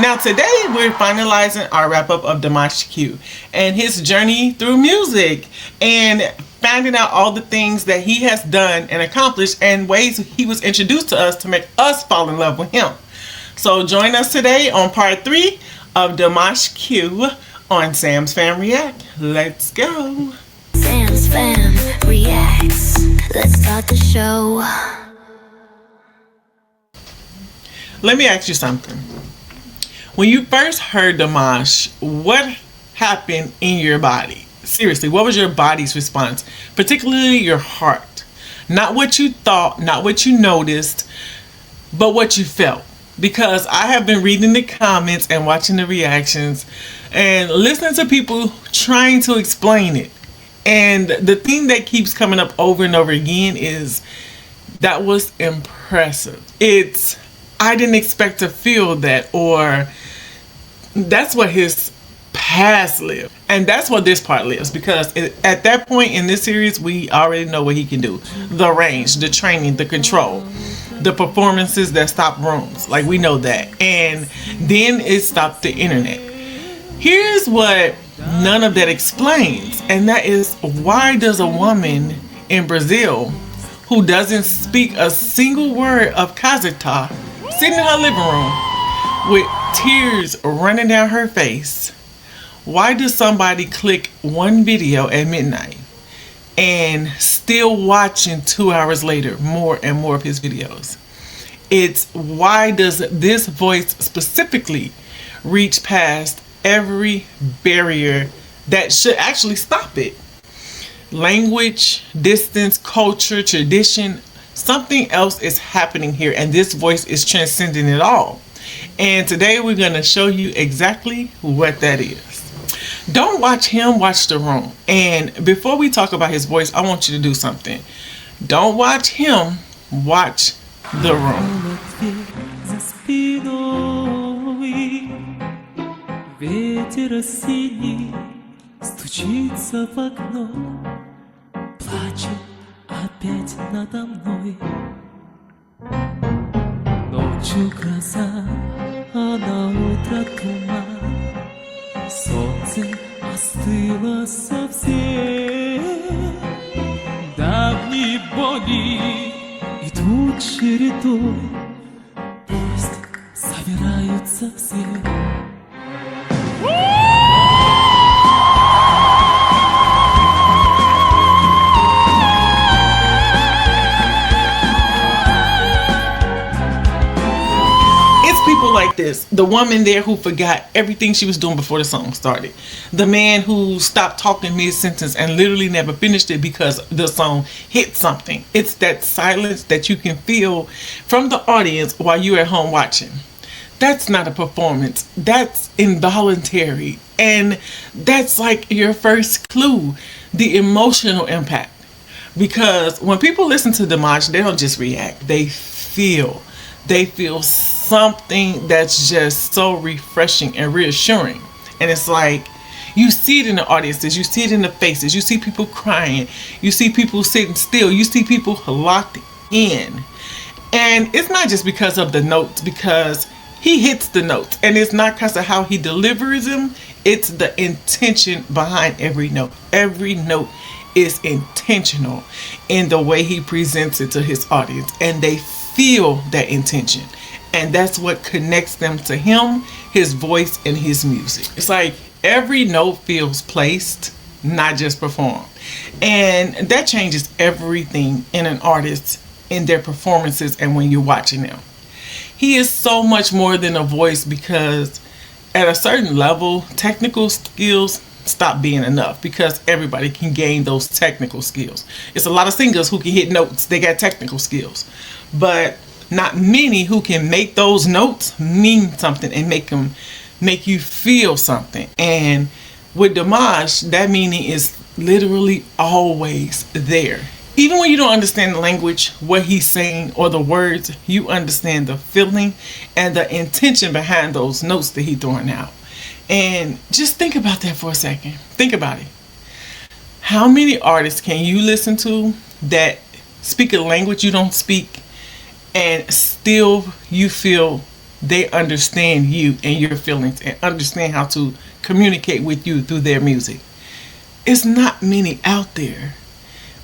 Now today we're finalizing our wrap up of Dimash Q and his journey through music and finding out all the things that he has done and accomplished and ways he was introduced to us to make us fall in love with him. So join us today on part 3 of Dimash Q on Sam's Fam React. Let's go. Sam's Fam Reacts. Let's start the show. Let me ask you something. When you first heard Dimash, what happened in your body? Seriously, what was your body's response? Particularly your heart. Not what you thought, not what you noticed, but what you felt. Because I have been reading the comments and watching the reactions and listening to people trying to explain it. And the thing that keeps coming up over and over again is that was impressive. I didn't expect to feel that, or that's what his past lived. And that's what this part lives, because at that point in this series, we already know what he can do. The range, the training, the control, the performances that stop rooms. Like, we know that. And then it stopped the internet. Here's what none of that explains, and that is, why does a woman in Brazil who doesn't speak a single word of Kazakhstan sit in her living room with tears running down her face? Why does somebody click one video at midnight and still watching 2 hours later more and more of his videos? It's why does this voice specifically reach past every barrier that should actually stop it? Language, distance, culture, tradition, something else is happening here, and this voice is transcending it all. And today we're going to show you exactly what that is. Don't watch him, watch the room. And before we talk about his voice, I want you to do something. Don't watch him, watch the room. Ветер осенний стучится в окно, плачет опять надо мной. Ночью гроза, а на утро туман, солнце остыло совсем. Давние боли идут чередой, пусть собираются все. People like this, the woman there who forgot everything she was doing before the song started, the man who stopped talking mid-sentence and literally never finished it because the song hit something. It's that silence that you can feel from the audience while you're at home watching. That's not a performance, that's involuntary, and that's like your first clue, the emotional impact. Because when people listen to Dimash, they don't just react, they feel something that's just so refreshing and reassuring. And it's like, you see it in the audiences, you see it in the faces, you see people crying, you see people sitting still, you see people locked in. And it's not just because of the notes, because he hits the notes, and it's not because of how he delivers them, it's the intention behind every note. Every note is intentional in the way he presents it to his audience, and they feel that intention, and that's what connects them to him, his voice, and his music. It's like every note feels placed, not just performed, and that changes everything in an artist, in their performances, and when you're watching them. He is so much more than a voice, because at a certain level, technical skills stop being enough, because everybody can gain those technical skills. It's a lot of singers who can hit notes, they got technical skills, but not many who can make those notes mean something and make you feel something. And with Dimash, that meaning is literally always there. Even when you don't understand the language, what he's saying, or the words, you understand the feeling and the intention behind those notes that he's throwing out. And just think about that for a second. Think about it. How many artists can you listen to that speak a language you don't speak, and still you feel they understand you and your feelings and understand how to communicate with you through their music. It's not many out there,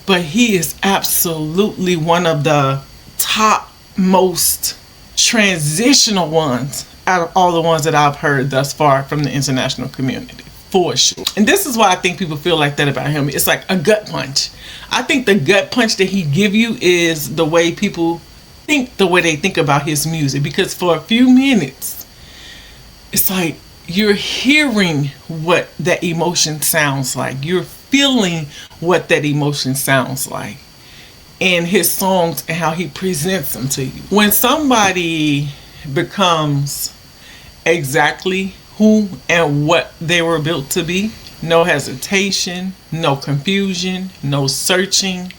but he is absolutely one of the top most transitional ones out of all the ones that I've heard thus far from the international community, for sure. And this is why I think people feel like that about him. It's like a gut punch. I think the gut punch that he give you is the way people think, the way they think about his music, because for a few minutes it's like you're hearing what that emotion sounds like, you're feeling what that emotion sounds like in his songs and how he presents them to you. When somebody becomes exactly who and what they were built to be, no hesitation, no confusion, no searching,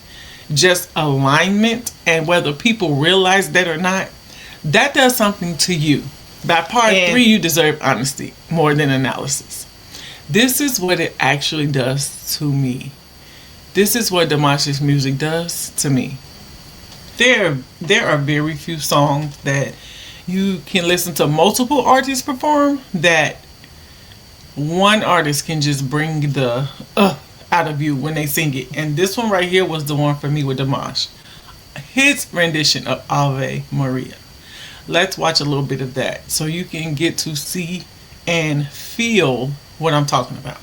just alignment, and whether people realize that or not, that does something to you. By part 3, you deserve honesty more than analysis. This is what it actually does to me. This is what Dimash's music does to me. There are very few songs that you can listen to multiple artists perform that one artist can just bring the out of you when they sing it. And this one right here was the one for me with Dimash. His rendition of Ave Maria. Let's watch a little bit of that so you can get to see and feel what I'm talking about.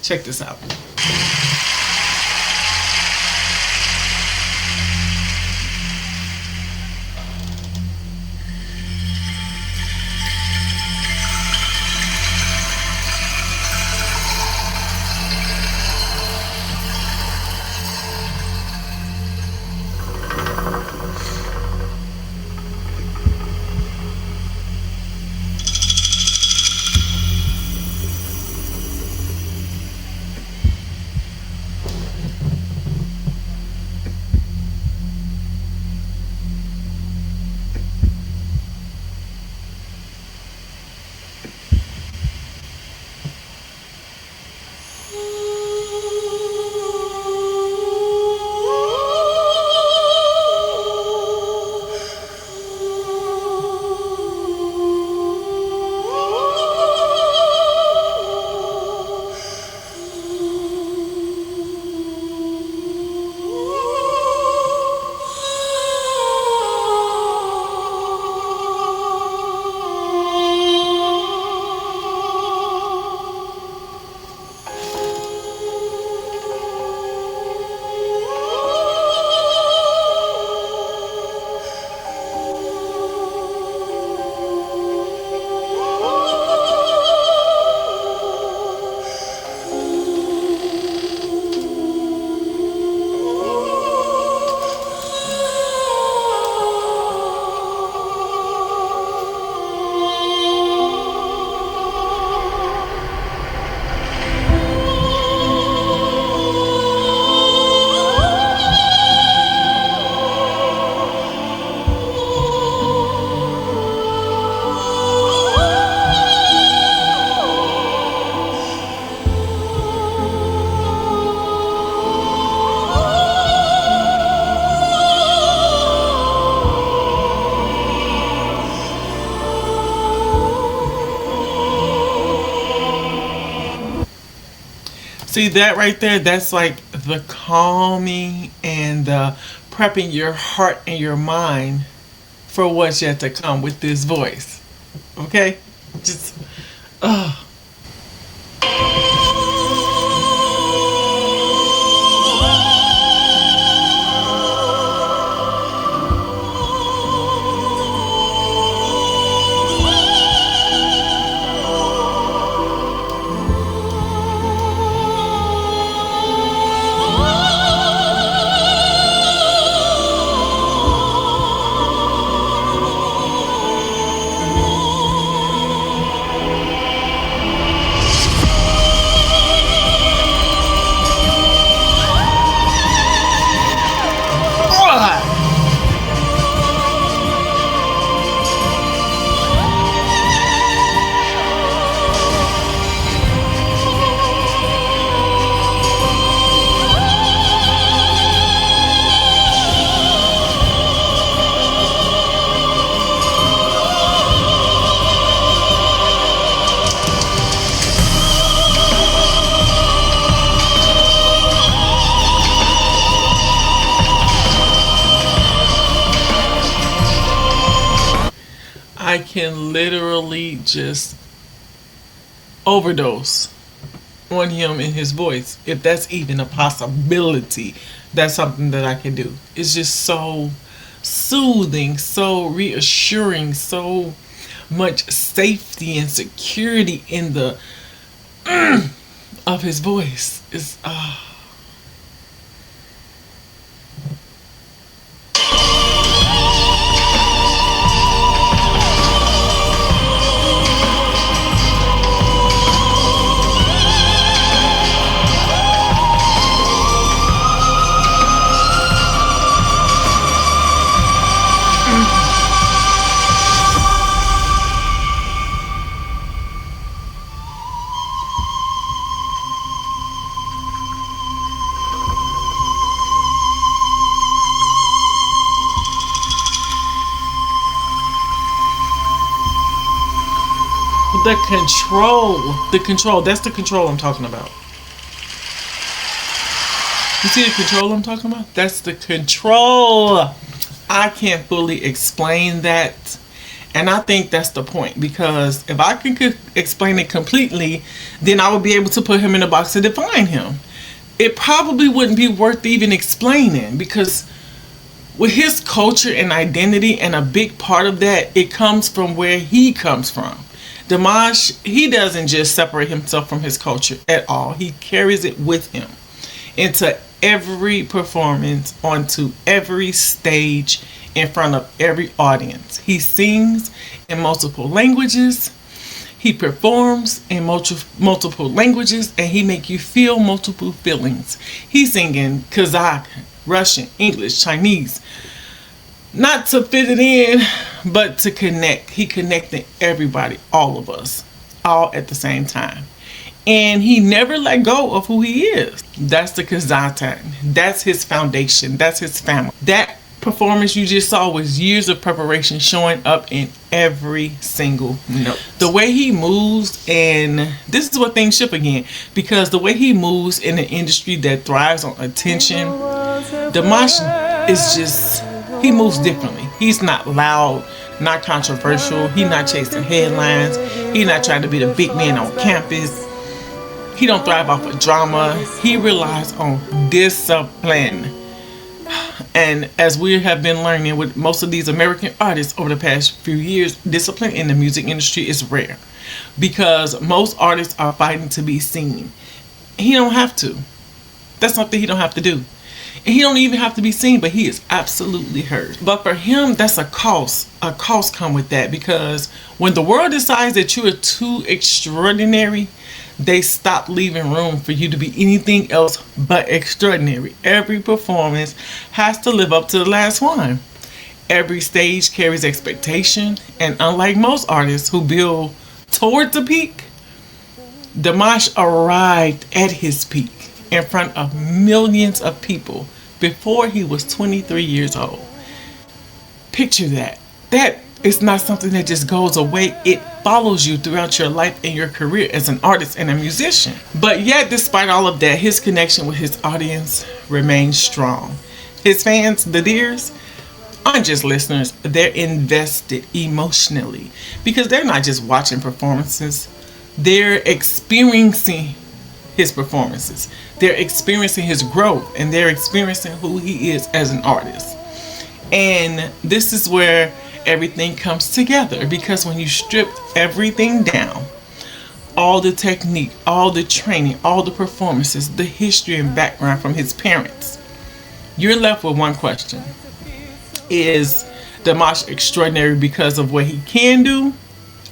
Check this out. See that right there? That's like the calming and the prepping your heart and your mind for what's yet to come with this voice. Okay? Just, I can literally just overdose on him and his voice. If that's even a possibility, that's something that I can do. It's just so soothing, so reassuring, so much safety and security in the of his voice. It's the control, that's the control I'm talking about. You see the control I'm talking about? That's the control. I can't fully explain that. And I think that's the point, because if I could explain it completely, then I would be able to put him in a box to define him. It probably wouldn't be worth even explaining, because with his culture and identity, and a big part of that, it comes from where he comes from. Dimash, he doesn't just separate himself from his culture at all. He carries it with him into every performance, onto every stage, in front of every audience. He sings in multiple languages. He performs in multiple languages, and he make you feel multiple feelings. He's singing Kazakh, Russian, English, Chinese. Not to fit it in, but to connect. He connected everybody, all of us, all at the same time. And he never let go of who he is. That's the Kazakhstan. That's his foundation. That's his family. That performance you just saw was years of preparation showing up in every single note. The way he moves, and this is what things shift again, because the way he moves in an industry that thrives on attention, Dimash is just, he moves differently. He's not loud, not controversial. He's not chasing headlines. He's not trying to be the big man on campus. He don't thrive off of drama. He relies on discipline. And as we have been learning with most of these American artists over the past few years, discipline in the music industry is rare, because most artists are fighting to be seen. He don't have to. That's something he don't have to do. And he don't even have to be seen, but he is absolutely heard. But for him, that's a cost. A cost come with that, because when the world decides that you are too extraordinary, they stop leaving room for you to be anything else but extraordinary. Every performance has to live up to the last one. Every stage carries expectation, and unlike most artists who build towards the peak, Dimash arrived at his peak in front of millions of people before he was 23 years old. Picture that. That is not something that just goes away. It follows you throughout your life and your career as an artist and a musician. But yet, despite all of that, his connection with his audience remains strong. His fans, the Deers, aren't just listeners. They're invested emotionally, because they're not just watching performances. They're experiencing his performances. They're experiencing his growth, and they're experiencing who he is as an artist. And this is where everything comes together, because when you strip everything down, all the technique, all the training, all the performances, the history and background from his parents, you're left with one question. Is Dimash extraordinary because of what he can do,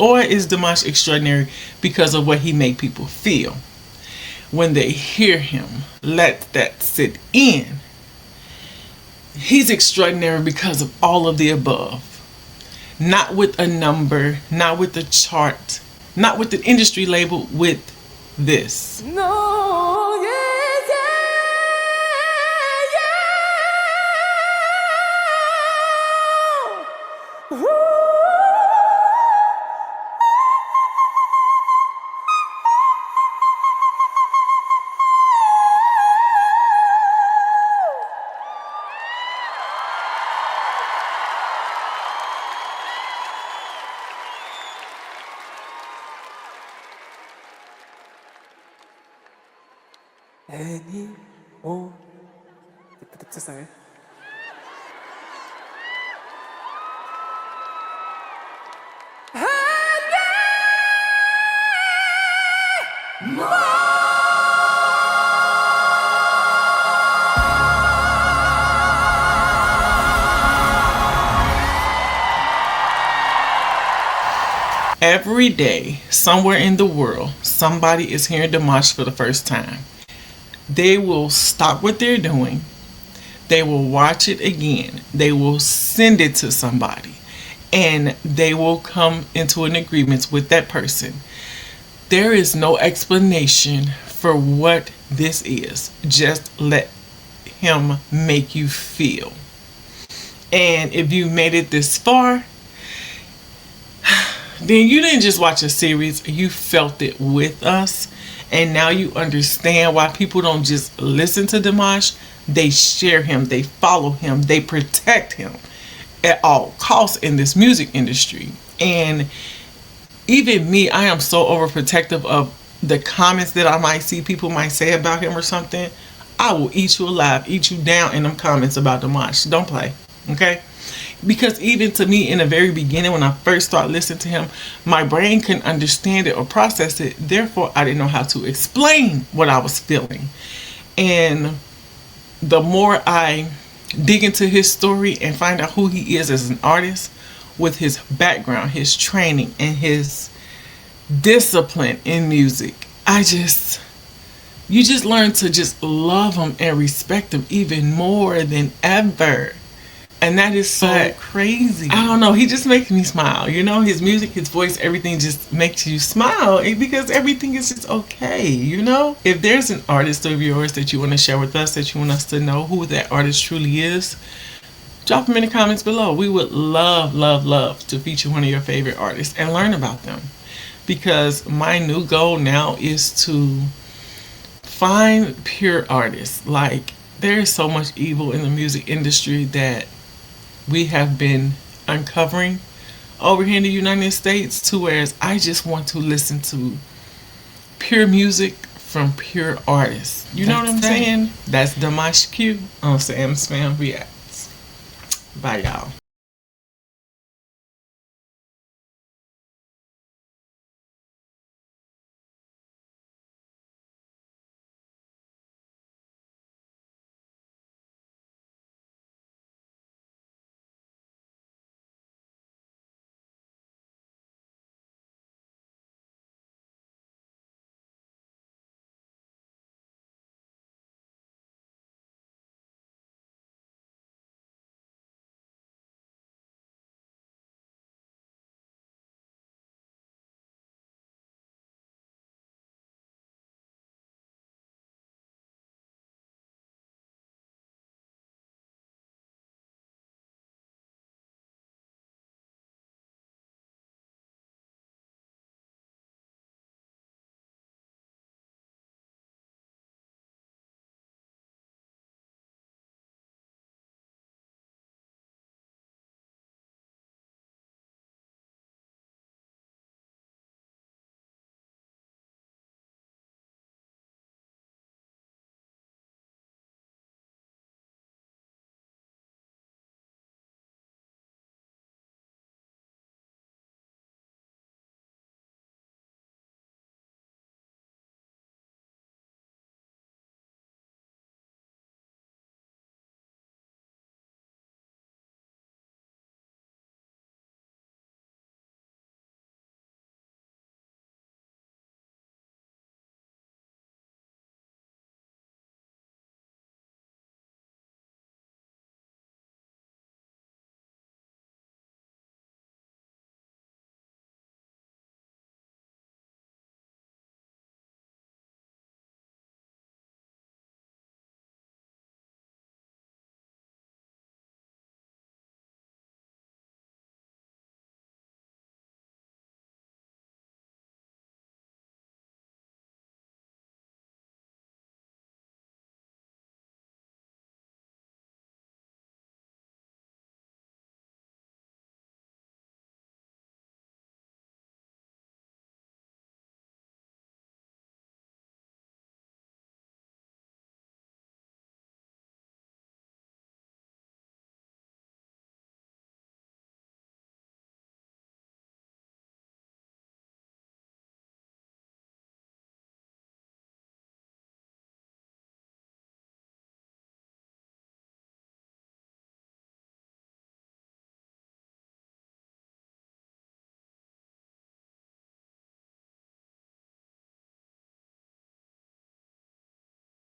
or is Dimash extraordinary because of what he made people feel? When they hear him, let that sit in. He's extraordinary because of all of the above. Not with a number, not with a chart, not with the industry label, with this. No, yeah, yeah, yeah. Ooh. anymore. 됐어요? Every day, somewhere in the world, somebody is hearing Dimash for the first time. They will stop what they're doing. They will watch it again. They will send it to somebody. And they will come into an agreement with that person. There is no explanation for what this is. Just let him make you feel. And if you made it this far, then you didn't just watch a series, you felt it with us. And now you understand why people don't just listen to Dimash. They share him, they follow him, they protect him at all costs in this music industry. And even me, I am so overprotective of the comments that I might see people might say about him or something. I will eat you alive, eat you down in them comments about Dimash. Don't play, okay? Because even to me in the very beginning, when I first started listening to him, my brain couldn't understand it or process it. Therefore, I didn't know how to explain what I was feeling. And the more I dig into his story and find out who he is as an artist, with his background, his training, and his discipline in music, you just learn to just love him and respect him even more than ever. And that is so crazy. I don't know. He just makes me smile. You know, his music, his voice, everything just makes you smile because everything is just okay. You know, if there's an artist of yours that you want to share with us, that you want us to know who that artist truly is, drop them in the comments below. We would love, love, love to feature one of your favorite artists and learn about them. Because my new goal now is to find pure artists. Like, there is so much evil in the music industry that we have been uncovering over here in the United States, to whereas I just want to listen to pure music from pure artists. You know what I'm saying? That's Dimash Q on Sam's Fam Reacts. Bye, y'all.